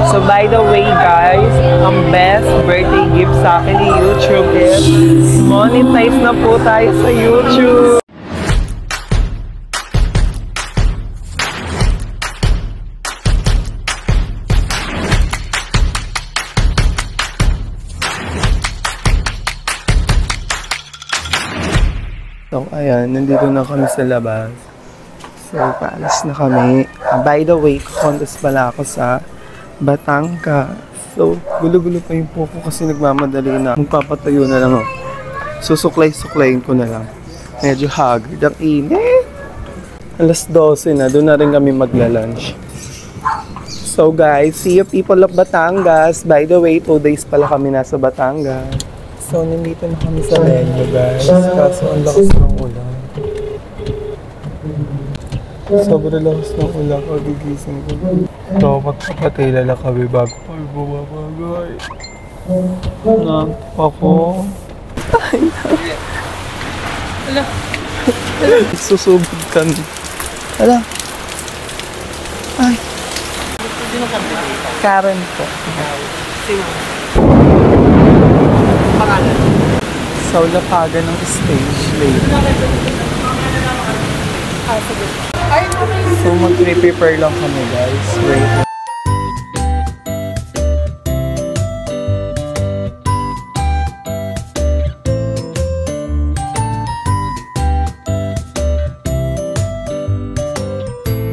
So by the way guys, ang best birthday gift sa akin ni YouTube is monetize na po tayo sa YouTube. So ayan, nandito na kami sa labas. So paalis na kami. By the way, contest pala ako sa Batangas. So gulo-gulo pa yung po ko kasi nagmamadali na. Magpapatayo na lang ako. Susuklay-suklayin ko na lang. Medyo haggard ang init. Alas 12 na, doon na rin kami magla-lunch. So guys, see you people of Batangas. By the way, 2 days pala kami nasa Batangas. So, nandito na kami sa venue, guys. Kaso, ang lakas ng ulan. Sobrang lakas ng ulan. Kagigising ko. Dapat kapatila lang kami bago kami bumabagay. Ako. Ay, ala. Susubod kami. Ala. Ay. Karen po. Sino? So, lapagan ng stage later. So, mag-prepare lang kami guys. Wait.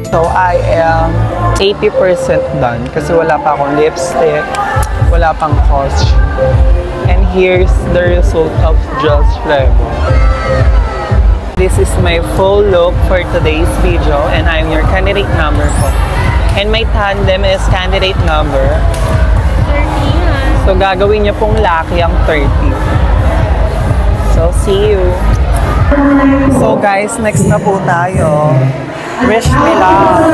So, I am 80% done kasi wala pa akong lipstick, wala pang costume. And here's the result of Just Flavor. This is my full look for today's video and I'm your candidate number 4. And my tandem is candidate number 30. So gagawin niyo pong lucky ang 30. So see you. So guys, next na po tayo. Wish me luck.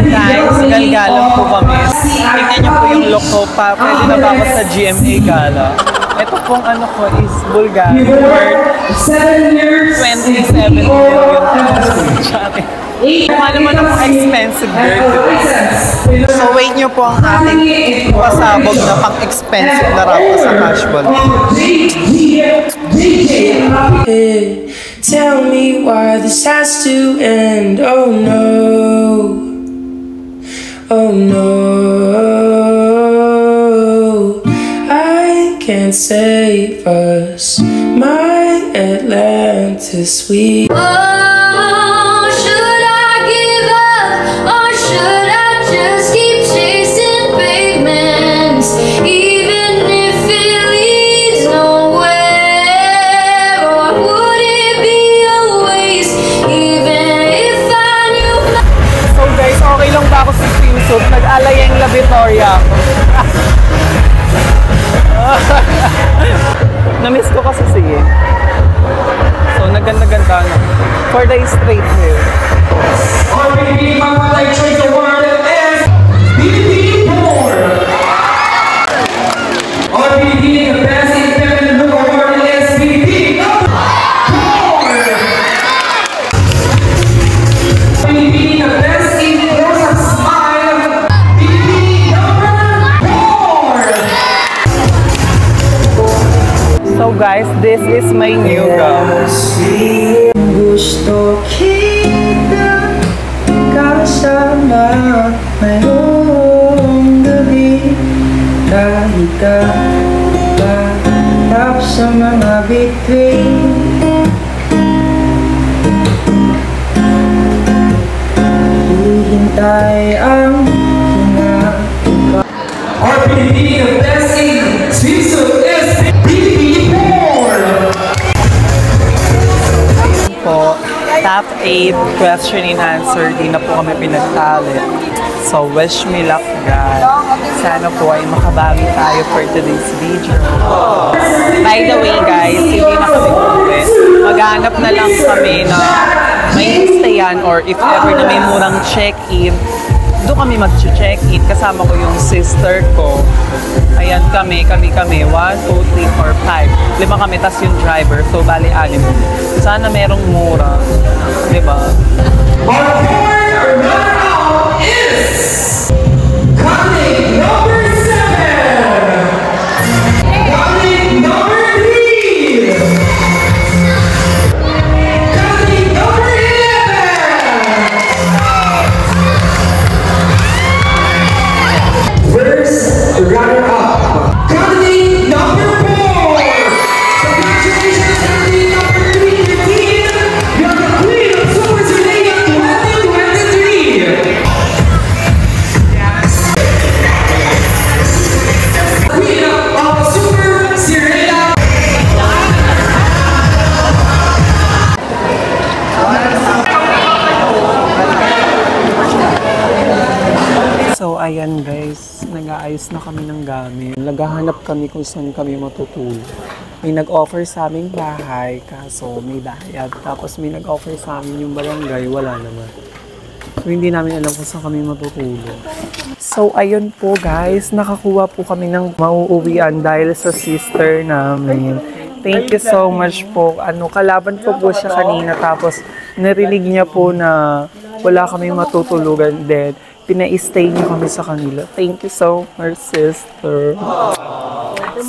Guys, galgalang po kami. Tingnan niyo po yung look ko pa. Pwede na ba ako sa GMA Gala? Ito pong ano ko is Bulgari worth 27 million. Kung naman ako expensive girl. So wait niyo po ang ating pasabog na pang-expensive na rap sa casual. Tell me why this has to end. Oh no. Oh no, I can't save us, my Atlantis sweet. Oh, should I give up or should I just keep chasing pavements, even if it leads nowhere? Or would it be a waste, even if I knew? So guys, okay lang ba ako sa swimsuit? Nag-alayang La Victoria ako. Na-miss ko kasi sige. So naganda-ganda na. For the straight hair. So guys, this is my new gown. Gusto kita kasama ngayong gabi, kahit kaharap sa mga bituin. Hihintay ang hinga. RPD, the best in swimsuit is po, top 8 question and answer, di na po kami pinagtali. So, wish me luck guys. Sana po ay makabawi tayo for today's video. By the way guys, hindi na kami uwi. Maghanap na lang kami na may stayan or if ever na may murang check-in Doon kami mag-check-in. Kasama ko yung sister ko. Ayan kami. 1, 2, 3, 4, 5. 5 kami, tas yung driver. So, bali 6. Sana merong mura. Diba? Our runner-up is Conning number 7, Conning number 3, Conning number 11. First runner-up, Conning number 4. Congratulations, Conning number 3. You're the queen of Super Serenade 2023. Queen of Super Serenade. So, ayan guys, nag-aayos na kami ng gamit. Naghahanap kami kung saan kami matutulog. May nag-offer sa aming bahay, kaso may bayad. Tapos may nag-offer sa amin yung barangay, wala naman. So, hindi namin alam kung saan kami matutulog. So, ayun po guys, nakakuha po kami ng mauuwian dahil sa sister namin. Thank you so much po. Kalaban ko po siya kanina, tapos narinig niya po na wala kami matutulugan din. Pina-stay niyo kami sa kanila. Thank you so much, sister.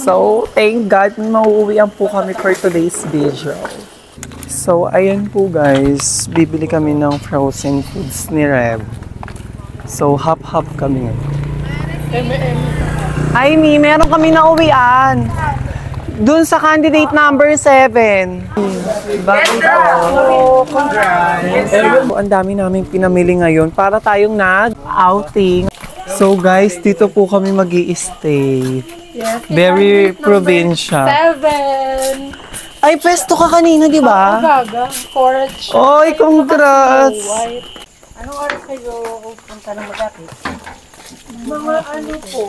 So, thank God, mauuwian po kami for today's video. So, ayan po guys, bibili kami ng frozen foods ni Rev. So, hap-hap kami ngayon. Ay, Mi, meron kami na uwian. Doon sa candidate number 7. Bakit po? Congrats! Ang dami namin pinamili ngayon para tayong nag-outing. So guys, dito po kami mag-i-stay. Very provincial. 7. Ay, pesto ka kanina, di ba? Baga, porridge. Oy, congrats! White. Anong oras kayo punta ng Magapit? Mga ano po,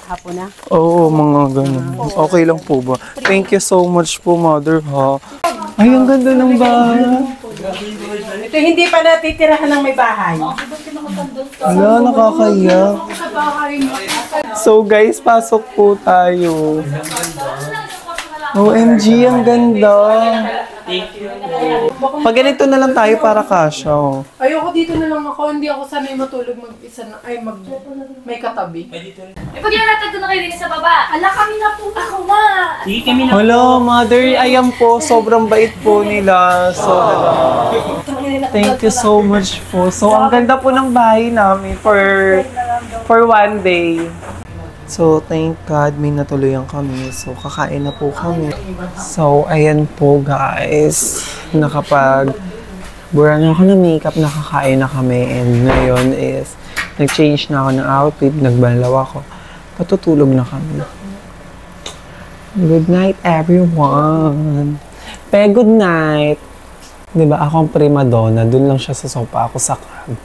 hapon na? Oo, mga ganun. Okay lang po ba? Thank you so much po, mother, ha? Ay, ang ganda ng bahay. Ito hindi pa natitirahan ng may bahay. Wala, nakakaya. So guys, pasok po tayo. OMG, ang ganda. Pag ganito na lang tayo para kasya, oh. Ayoko dito na lang ako, hindi ako sanay matulog mag-isa na, may katabi. Pag ilatag ko na kayo din sa baba. Ala, kami na po. Ako nga. Hello, mother. Ayan po, sobrang bait po nila. So, thank you so much po. So, ang ganda po ng bahay namin for one day. So, thank God, may natuluyan kami. So, kakain na po kami. So, ayan po, guys. Bura na ako ng makeup, nakakain na kami. And ngayon is, nag-change na ako ng outfit, nagbalaw ako. Patutulog na kami. Good night, everyone. Good night. Diba, ako ang prima donna. Doon lang siya sa sopa, ako sa crib.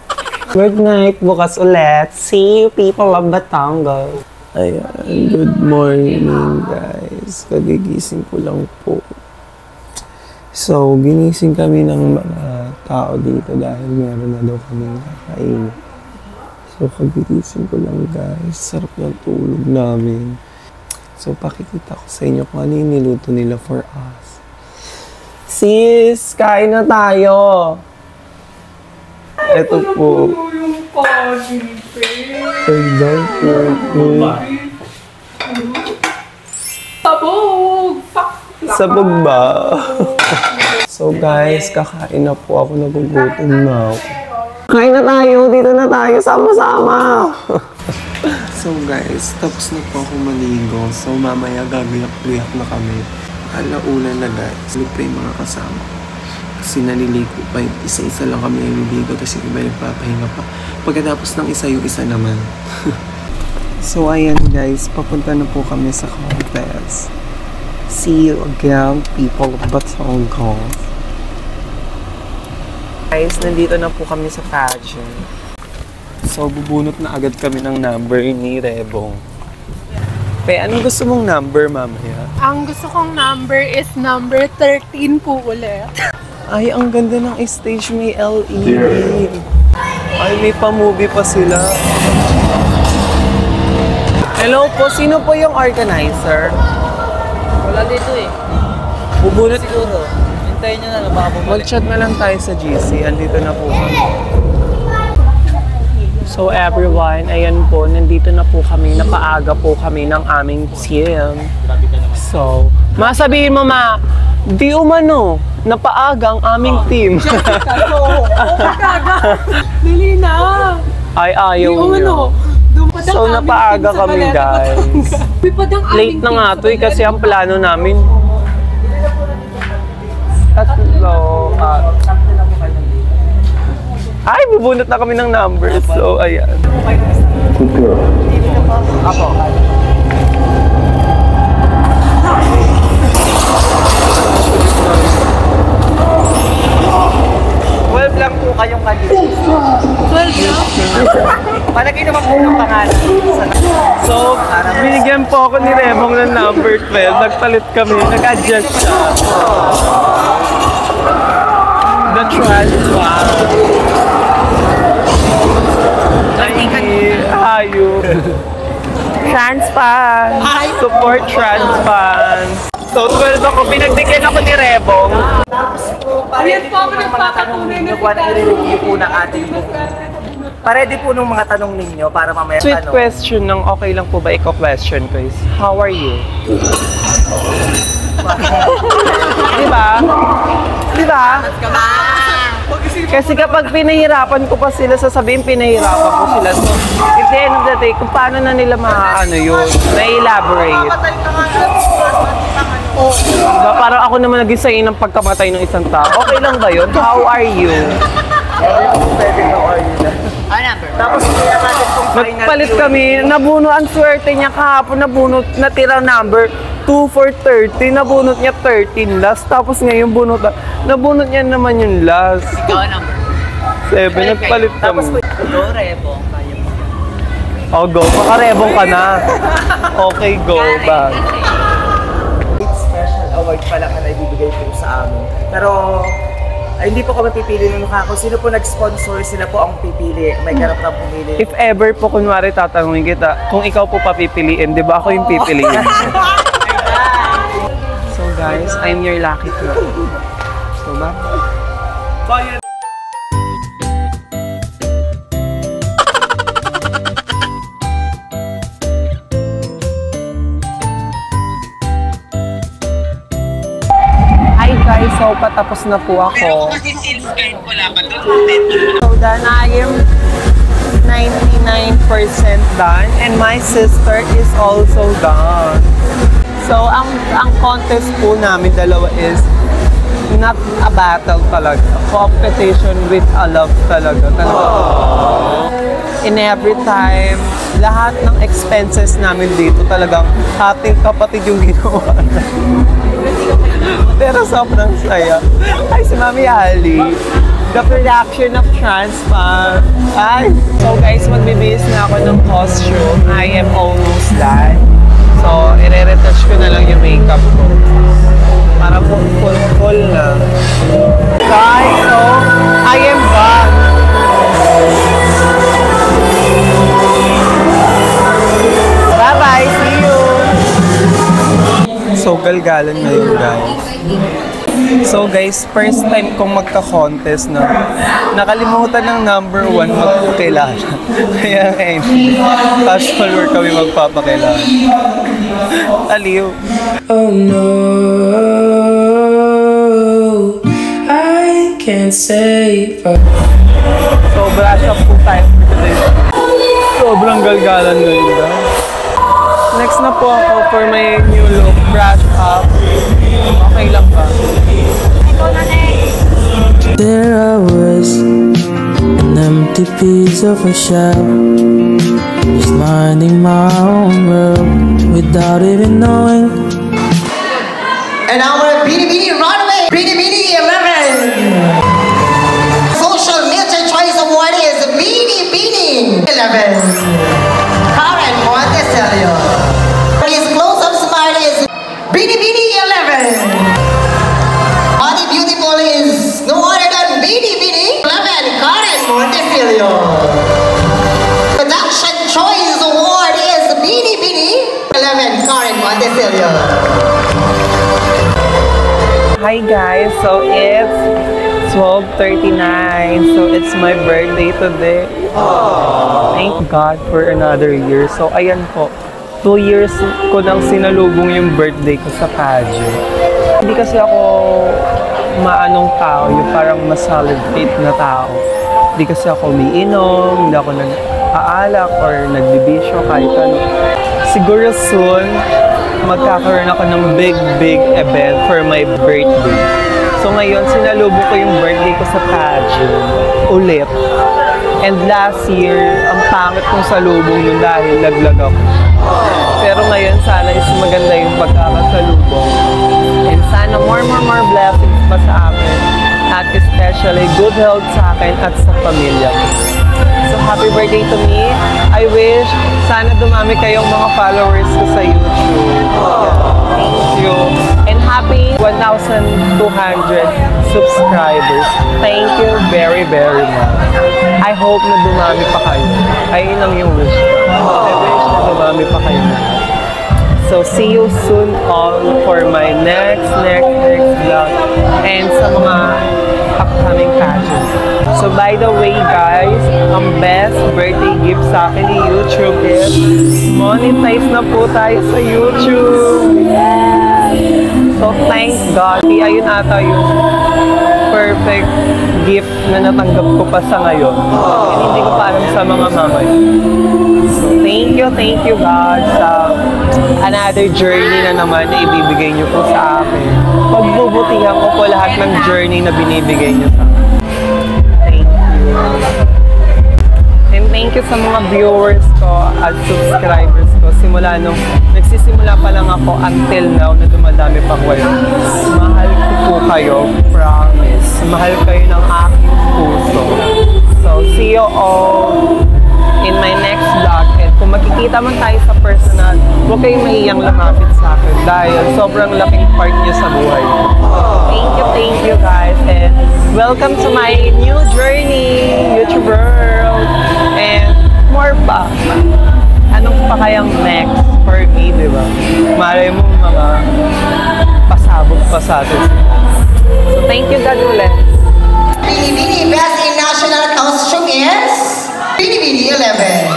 Good night, bukas ulit. See you, people of Batangas. Ayan, good morning guys. Kagigising ko lang po. So, ginising kami ng mga tao dito dahil meron na daw kaming kakain. So, kagigising ko lang guys. Sarap ng tulog namin. So, pakikita ko sa inyo kung ano yung niluto nila for us. Sis, kain na tayo! Ito po. Sabog! Sabog ba? So guys, kakain na po ako, nagugutom na ako. Kain na tayo, dito na tayo, sama-sama! So guys, tapos na po ako maligo. So mamaya gagayak-gayak na kami. Alauna na guys, look pa yung mga kasama ko. Kasi naliligo pa, isa-isa lang kami naliligo, tapos yung iba nagpapahinga pa. Pagkatapos ng isa, yung isa naman. So ayan guys, papunta na po kami sa contest. See you again, people of Batangas. Guys, nandito na po kami sa pageant. So bubunot na agad kami ng number ni Rebong. Anong gusto mong number, mamaya? Ang gusto kong number is number 13 po ulit. Ay, ang ganda ng stage, may LED. Ay, may pa-movie pa sila. Hello po, sino po yung organizer? Wala dito eh. Bubunot. Siguro. Hintayin nyo na lang, baka bumalik. Mag-chat na lang tayo sa GC. Andito na po kami. So everyone, ayan po, nandito na po kami. Napaaga po kami ng aming team. So, masabihin mo ma, di umano, napaaga ang aming team. Dili na. Ay, ayaw Di nyo. So, napaaga kami guys. Late na nga to eh, kasi ang plano namin. Tatlo, ay, bubunot na kami ng numbers. So, ayan. Ako. 12 lang po kayong kanina. 12 lang? Palagay naman po ng pangalan. So, binigyan po ako ni Remong ng number 12. Nagpalit kami. Nag-adjust siya. The transfer. Hayop. Transpan. Support Transpan. So, 12 ako. Pinagdikyan ako ni Rebong. Ayan po ako nagpapatunay na I-review po ng ating Paredy po nung mga tanong ninyo para mamaya Sweet question ng okay lang po ba question ko is, how are you? Diba? Diba? Kasi kapag pinahirapan ko pa sila, sasabihin pinahirapan ko sila. So, at the end of the day, kung paano na nila maaano yun, na-elaborate. Diba? Parang ako naman nag-isay ng pagkamatay ng isang tao. Okay lang ba yun? How are you? Tapos Nagpalit kami, nabuno, ang swerte niya kahapon, nabunot, natira number 2 for 30, nabunot niya 13 last, tapos ngayon nabunot niya naman yung last. ikaw ang number. 7, nagpalit Tapos kami. go, Rebo. Kaya mo. Oh, go, makarebong ka na. Okay, go, back. Special award pala na ibibigay po sa amin. Pero hindi po kami pipili nung kung sino po nag-sponsor, sila po ang pipili. May karap na pumili. If ever po, kunwari tatanungin kita, kung ikaw po papipiliin, di ba ako yung pipiliin? So guys, I'm your lucky girl. So ba? Hi guys, so patapos na po ako. So then I am 99% done and my sister is also done. So ang contest po namin dalawa is not a battle talaga. Competition with a love talaga. In every time, lahat ng expenses namin dito talagang ating kapatid yung ginawa. Pero sobrang saya. Ay, si Mami Ali. The production of Transpan. Ay. So guys, magbibihis na ako ng costume. I am almost done. So, ire-retouch ko na lang yung makeup ko. Para full na. Guys, so, I am back. Bye-bye. See you. So, galgalan ngayon, guys. So, guys, first time kong magka-contest na nakalimutan ng number 1 magpakilala. Kaya ngayon, casual work kami magpapakilala. Aliw. Oh no, I can't say So, brush up po tayo for today. Sobrang galgalan ngayon, guys. Next na po ako for my new look, brush up. Okay lang ba? There I was, an empty piece of a shell, just minding my own world without even knowing. And our Beanie Beanie Runway, Beanie Beanie 11. Social Media Choice Award is Beanie Beanie 11. Karen Monteselio. His close-up smile is Beanie Beanie 11. Body Beautiful is no other than Beanie Beanie 11. Karen Monteselio. Cecilio. Production Choice Award is Beanie Beanie 11, Karen Montecilio. Hi guys, so it's 12:39, so it's my birthday today. Thank God for another year. So ayan po, 2 years ko nang sinalubong yung birthday ko sa pageant. Hindi kasi ako maanong tao, yung parang masolid faith na tao. Hindi kasi ako umiinom, hindi ako nag-aalak or nagbibisyo, kahit ano. Siguro soon, magkakaroon ako ng big event for my birthday. So ngayon, sinalubong ko yung birthday ko sa pageant ulit. And last year, ang pangit kong salubong nun dahil laglag ako. Pero ngayon, sana is maganda yung pagkakasalubong. And sana more blessings pa sa akin. At especially good health sa akin at sa pamilya. So happy birthday to me. I wish sana dumami kayong mga followers ko sa YouTube. Thank you. And happy 1,200 subscribers. Thank you very much. I hope na dumami pa kayo. Ayun lang yung wish ko. I wish na dumami pa kayo. So see you soon all for my next vlog and sa mga upcoming pageants. So by the way guys, ang best birthday gift sa akin ni YouTube is monetize na po tayo sa YouTube. So thank God. Ayun ata yung perfect gift na natanggap ko pa sa ngayon. And hindi ko pa alam sa mga mamay. So thank you God sa another journey na naman na ibibigay niyo po sa akin. Pagbubutihan ko po lahat ng journey na binibigay niyo sa akin. Thank you. And thank you sa mga viewers ko at subscribers ko. Simula nung nagsisimula pa lang ako until now na dumadami pa kayo. Mahal ko po kayo, promise. Mahal kayo ng aking puso. So see you all in my next vlog. And kung makikita man tayo sa personal, huwag kayong mahiyang lumapit sa akin dahil sobrang laking part niyo sa buhay. Thank you guys, and welcome to my new journey, YouTube world, and more pa. Anong pa kayang next for me, di ba? Malay mo mga pasabog pa sa atin. So thank you God ulit. Beanie Beanie Best in National Costume is Beanie Beanie 11.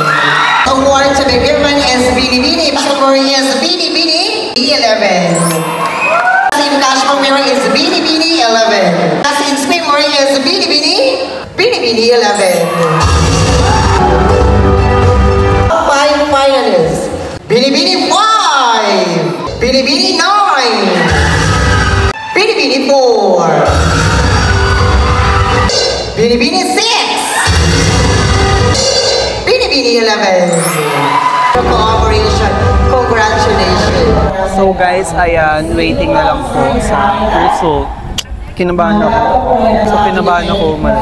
Award to be given is Beanie Beanie. Category is Beanie Beanie 11. Best in Cashmere is Beanie Beanie 11. Best in Swimwear is Beanie Beanie 11. 5 finalists. Beanie Beanie 5. Beanie Beanie 9. Beanie Beanie 4. Beanie Beanie 6. Beanie Beanie 11. Cooperation. Congratulations. So guys, ayan, waiting na lang po sa result. Kinabahan ako. So pinabahan ako man.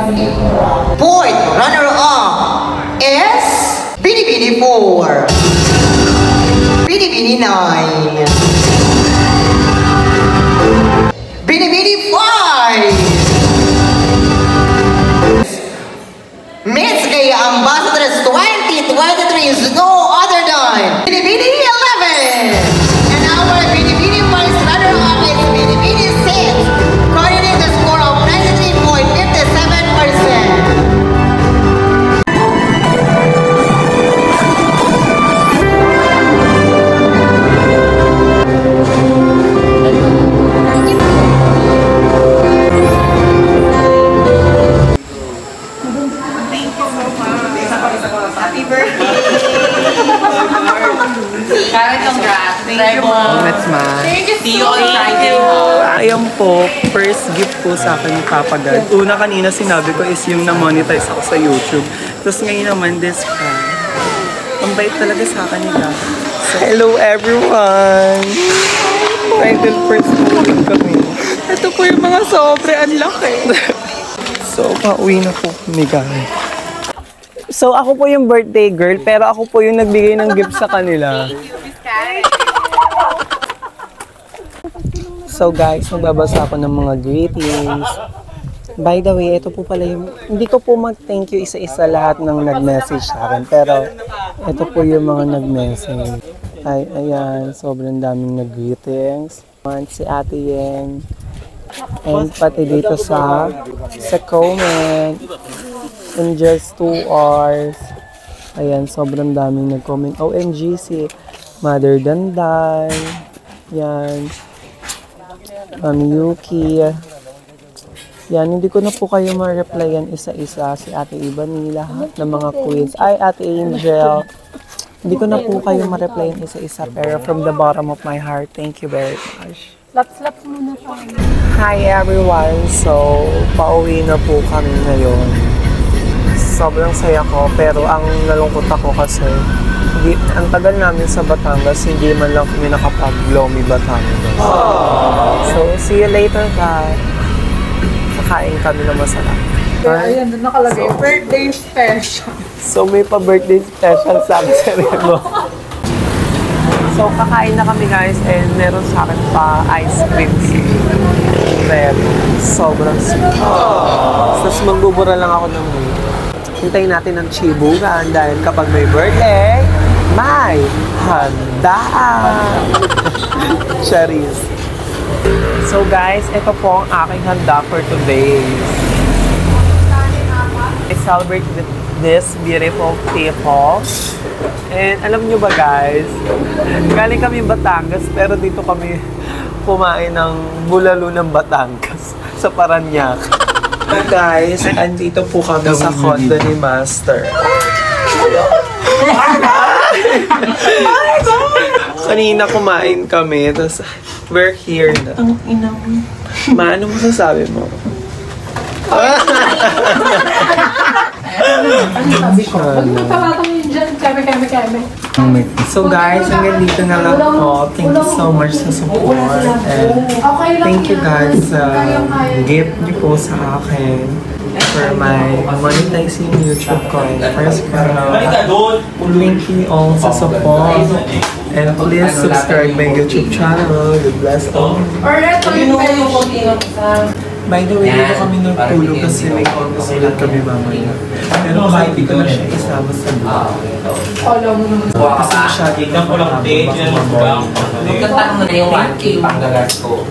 Fourth runner-up is Beanie Beanie 4. Beanie Beanie 9. Beanie Beanie 5. Miss Gay Ambassadors 2023 is no other than Beanie Beanie 11. And our Beanie Beanie Vice runner-up is Beanie Beanie 6. Recording the score of 93.57%. Congrats, ma. See you on Friday. Ayan po, first gift po sa akin ni Papa God. Una kanina sinabi ko is yung na-monetize ako sa YouTube. Tapos ngayon naman this time. Ang bait talaga sa akin ni God. So, hello everyone! Title first po kami. Ito po yung mga sobre, ang laki. So, pauwi na po kami guys. So, ako po yung birthday girl, pero ako po yung nagbigay ng gift sa kanila. So guys, magbabasa ako ng mga greetings. By the way, ito po pala yung, hindi ko po mag-thank you isa-isa lahat ng nag-message sa akin, pero ito po yung mga nag-message. Ay, ayan, sobrang daming nag-greetings. Si Ate Yeng, and pati dito sa comment, in just 2 hours. Ayan, sobrang daming nag-comment. OMG, si Mother Danday. Yan. Yuki. Yan, hindi ko na po kayo ma-replyan isa-isa. Si Ate Ibani, lahat ng mga queens. Ay, Ate Angel. Hindi ko na po kayo ma-replyan isa-isa. Pero from the bottom of my heart, thank you very much. Laps-laps muna pa. Hi everyone! So, pauwi na po kami ngayon. Sobrang saya ko, pero ang nalungkot ako kasi ang tagal namin sa Batangas, hindi man lang kami nakapag-Lomi Batangas. So, see you later, guys. Kakain kami na masarap. Ayan, doon nakalagay, birthday special. So, may pa-birthday special sa Remo. So, kakain na kami, guys, and meron sa akin pa ice cream si Remo. Sobrang sweet. Tapos magbubura lang ako ng meat. Hintayin natin ang chibugan dahil kapag may birthday, may handaan! Charis. So guys, ito po ang aking handa for today. I celebrate with this beautiful people. And alam nyo ba guys, galing kami Batangas pero dito kami kumain ng bulalo ng Batangas sa Parañaque. Guys, andito po kami sa condo ni Master. Kanina kumain kami, tapos we're here na. Ang ina mo. Ma, ano masasabi mo? Ano sabi ko? Huwag mo talatang yun dyan. Keme. So guys, hanggang dito na lang po. Thank you so much sa support. And thank you guys sa gift niyo po sa akin for my monetizing YouTube coin. First thank you all sa support. And please subscribe my YouTube channel. God bless all. By the way, dito kami nagtulog kasi may contest ulit kami mamaya. Pero kahit di ko na siya isama sa vlog. Kasi masyadong nakakabang. Magkatanong na yung 1K panggagas ko.